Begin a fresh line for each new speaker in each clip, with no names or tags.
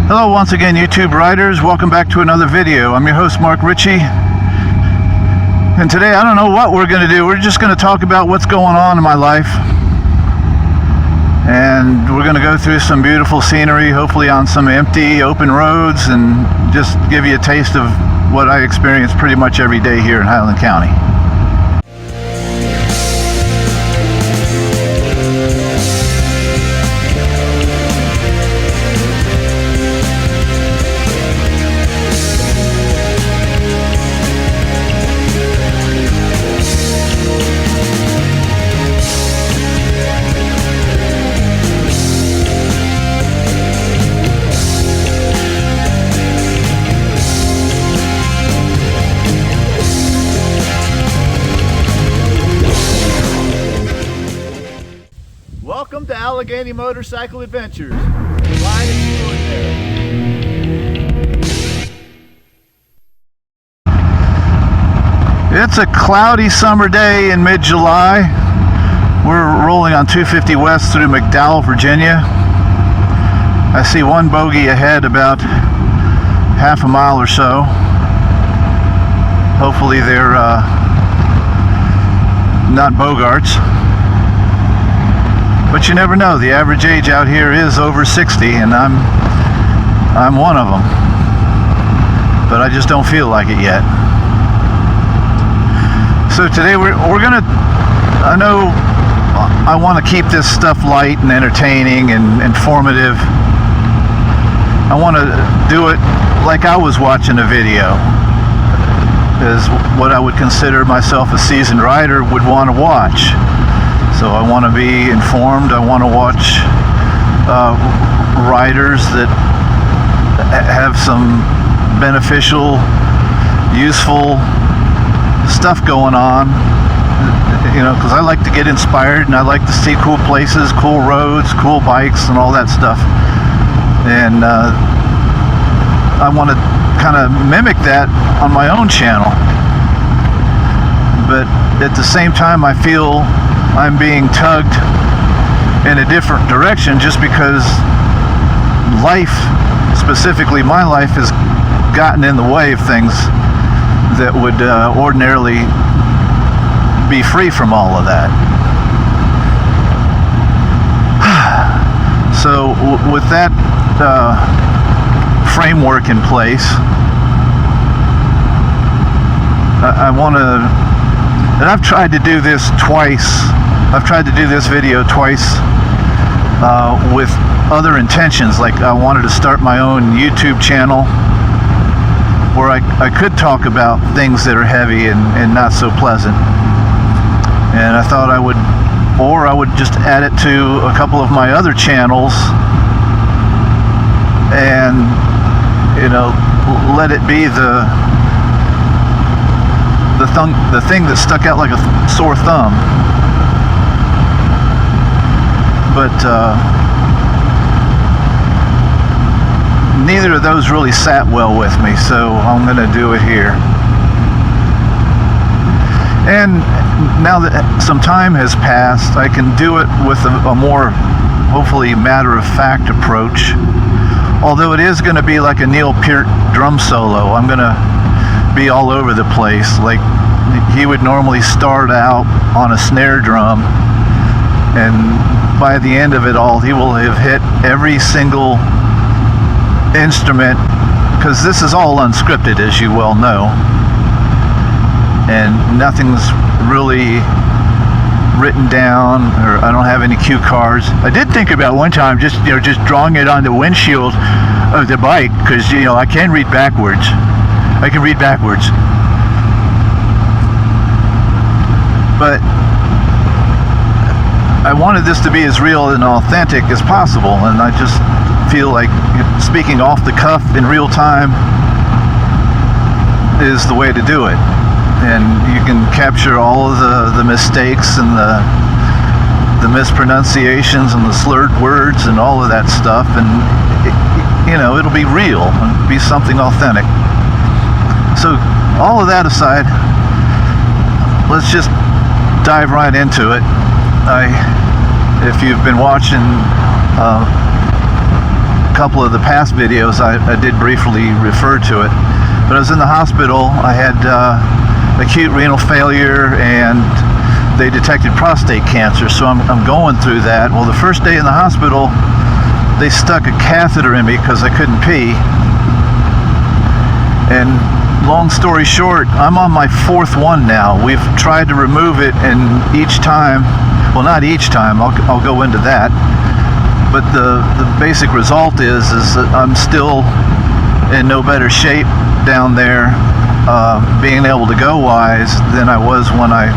Hello once again, YouTube riders. Welcome back to another video. I'm your host, Mark Ritchie. And today, I don't know what we're going to do. We're just going to talk about what's going on in my life. And we're going to go through some beautiful scenery, hopefully on some empty, open roads, and just give you a taste of what I experience pretty much every day here in Highland County. Welcome to Allegheny Motorcycle Adventures. Ride if you were there. It's a cloudy summer day in mid-July. We're rolling on 250 west through McDowell, Virginia. I see one bogey ahead about half a mile or so. Hopefully they're not Bogarts. But you never know. The average age out here is over 60, and I'm one of them. But I just don't feel like it yet. So today we're gonna, I know I want to keep this stuff light and entertaining and informative. I want to do it like I was watching a video, is what I would consider myself a seasoned rider would want to watch. So I want to be informed. I want to watch riders that have some beneficial, useful stuff going on. You know, because I like to get inspired and I like to see cool places, cool roads, cool bikes, and all that stuff. And I want to kind of mimic that on my own channel. But at the same time, I feel I'm being tugged in a different direction just because life, specifically my life, has gotten in the way of things that would ordinarily be free from all of that. So with that framework in place, I want to, and I've tried to do this twice. I've tried to do this video twice with other intentions. Like I wanted to start my own YouTube channel where I could talk about things that are heavy and not so pleasant. And I thought I would, or I would just add it to a couple of my other channels and, you know, let it be the thing that stuck out like a sore thumb. But neither of those really sat well with me, so I'm going to do it here. And now that some time has passed, I can do it with a more, hopefully, matter-of-fact approach. Although it is going to be like a Neil Peart drum solo. I'm going to be all over the place. Like he would normally start out on a snare drum, and by the end of it all, he will have hit every single instrument, because this is all unscripted, as you well know, and nothing's really written down, or I don't have any cue cards. I did think about one time just drawing it on the windshield of the bike, because I can read backwards. I can read backwards. But I wanted this to be as real and authentic as possible, and I just feel like speaking off the cuff in real time is the way to do it. And you can capture all of the mistakes and the mispronunciations and the slurred words and all of that stuff, and it'll be real and be something authentic. So all of that aside, let's just dive right into it. If you've been watching couple of the past videos, I did briefly refer to it. But I was in the hospital. I had acute renal failure, and they detected prostate cancer, so I'm going through that. Well, the first day in the hospital, they stuck a catheter in me because I couldn't pee. And long story short, I'm on my fourth one now. We've tried to remove it, and each time, well, not each time, I'll go into that, but the basic result is that I'm still in no better shape down there, being able to go wise, than I was when I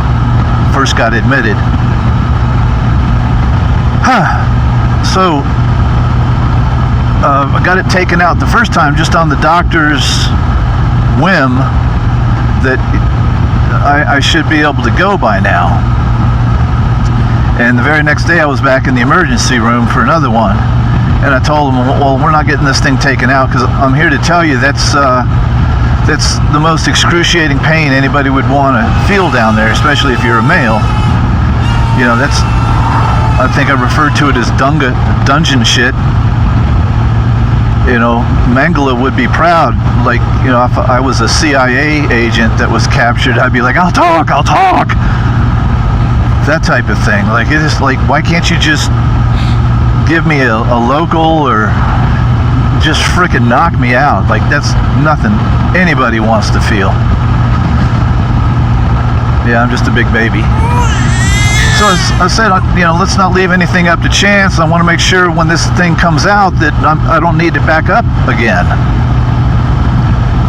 first got admitted. So I got it taken out the first time just on the doctor's whim that I should be able to go by now. And the very next day I was back in the emergency room for another one, and I told them, well, we're not getting this thing taken out, because I'm here to tell you that's the most excruciating pain anybody would want to feel down there, especially if you're a male. You know, that's, I think I referred to it as dungeon shit. You know, Mengele would be proud. Like, you know, if I was a CIA agent that was captured, I'd be like, I'll talk. That type of thing. Like, it is like, why can't you just give me a local, or just frickin' knock me out? Like, that's nothing anybody wants to feel. Yeah, I'm just a big baby. So I said, you know, let's not leave anything up to chance. I want to make sure when this thing comes out that I don't need to back up again.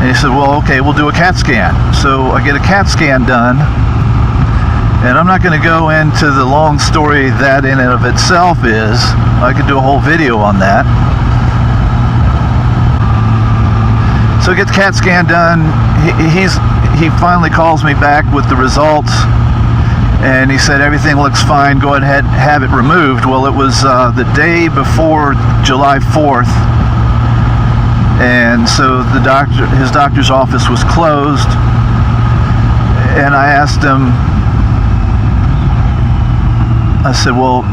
And he said, well, okay, we'll do a CAT scan. So I get a CAT scan done, and I'm not going to go into the long story that in and of itself is. I could do a whole video on that. So get the CAT scan done. He finally calls me back with the results, and he said everything looks fine, go ahead, have it removed. Well, it was the day before July 4th, and so his doctor's office was closed, and I asked him, I said, well,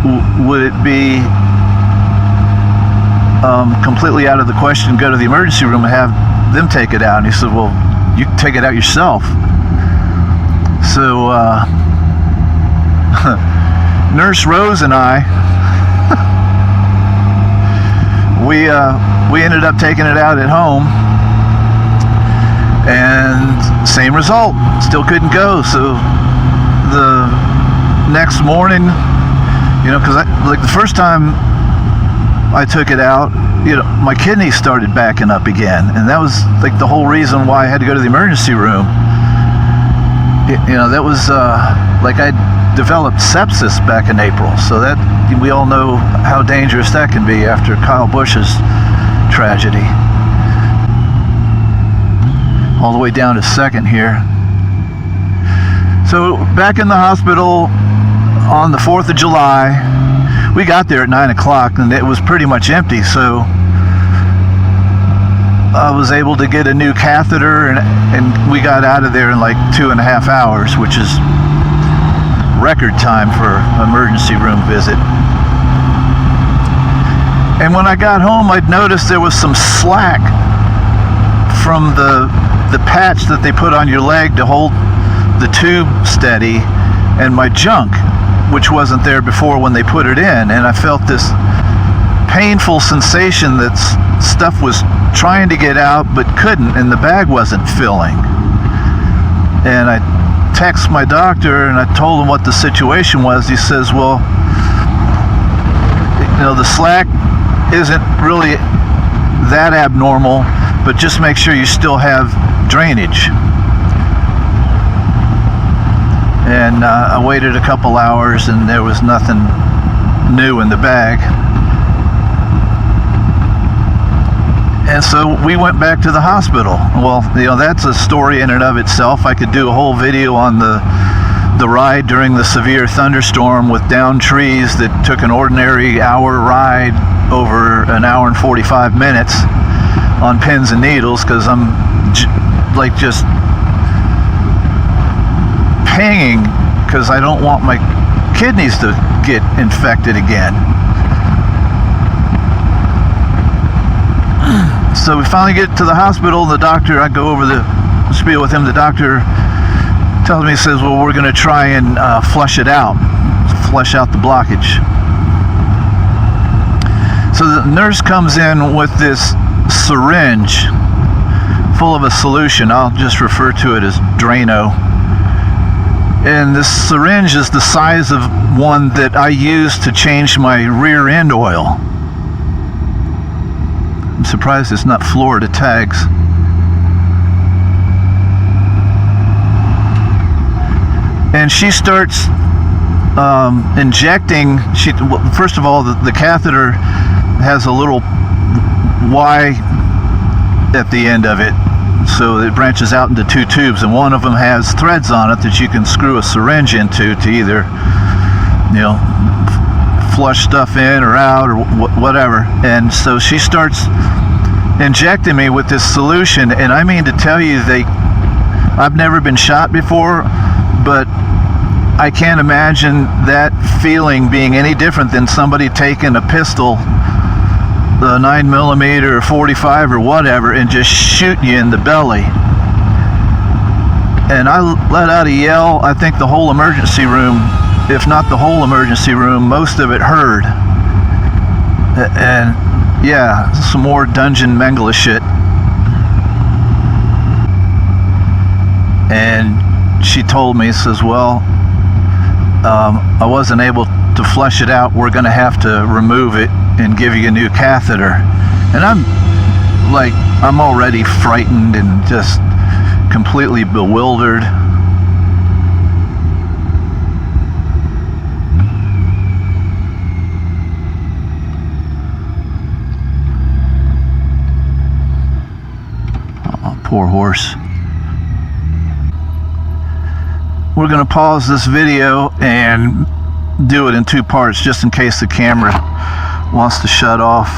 would it be completely out of the question to go to the emergency room and have them take it out? And he said, well, you can take it out yourself. So Nurse Rose and I, we ended up taking it out at home, and same result, still couldn't go. So the next morning, you know, because like the first time I took it out, you know, my kidneys started backing up again, and that was like the whole reason why I had to go to the emergency room. You know, that was like I developed sepsis back in April, so that we all know how dangerous that can be after Kyle Busch's tragedy. All the way down to second here. So back in the hospital on the 4th of July, we got there at 9 o'clock, and it was pretty much empty, so I was able to get a new catheter, and we got out of there in like 2.5 hours, which is record time for an emergency room visit. And when I got home, I'd noticed there was some slack from the patch that they put on your leg to hold the tube steady, and my junk, which wasn't there before when they put it in. And I felt this painful sensation that stuff was trying to get out but couldn't, and the bag wasn't filling. And I texted my doctor and I told him what the situation was. He says, well, you know, the slack isn't really that abnormal, but just make sure you still have drainage. And I waited a couple hours, and there was nothing new in the bag. And so we went back to the hospital. Well, you know, that's a story in and of itself. I could do a whole video on the ride during the severe thunderstorm with downed trees that took an ordinary hour ride over an hour and 45 minutes on pins and needles, because I'm like just hanging because I don't want my kidneys to get infected again. So we finally get to the hospital. The doctor, I go over the spiel with him. The doctor tells me, he says, well, we're going to try and flush it out, flush out the blockage. So the nurse comes in with this syringe full of a solution. I'll just refer to it as Drano. And this syringe is the size of one that I use to change my rear end oil. I'm surprised it's not Florida tags. And she starts injecting. First of all, the catheter has a little Y at the end of it, so it branches out into two tubes, and one of them has threads on it that you can screw a syringe into to either, you know, flush stuff in or out or whatever. And so she starts injecting me with this solution, and I mean to tell you, I've never been shot before, but I can't imagine that feeling being any different than somebody taking a pistol, the 9mm or 45 or whatever, and just shooting you in the belly. And I let out a yell. I think the whole emergency room, if not the whole emergency room, most of it heard. And yeah, some more Dungeon Mengele shit. And she told me, says, well, I wasn't able to flush it out. We're going to have to remove it and give you a new catheter. And I'm already frightened and just completely bewildered. Oh, poor horse. We're going to pause this video and do it in two parts just in case the camera wants to shut off.